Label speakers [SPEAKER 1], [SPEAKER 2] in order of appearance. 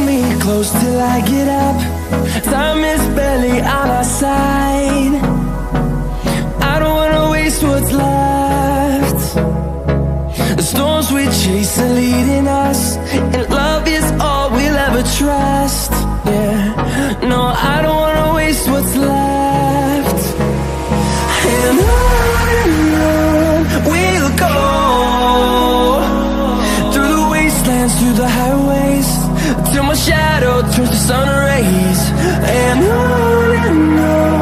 [SPEAKER 1] me close till I get up. Time is barely on our side. I don't wanna waste what's left. The storms we chase are leading us, and love is all we'll ever trust. Yeah, no, I don't wanna waste what's left. And on we'll go, through the wastelands, through the highways, till my shadow turns to sun rays. And on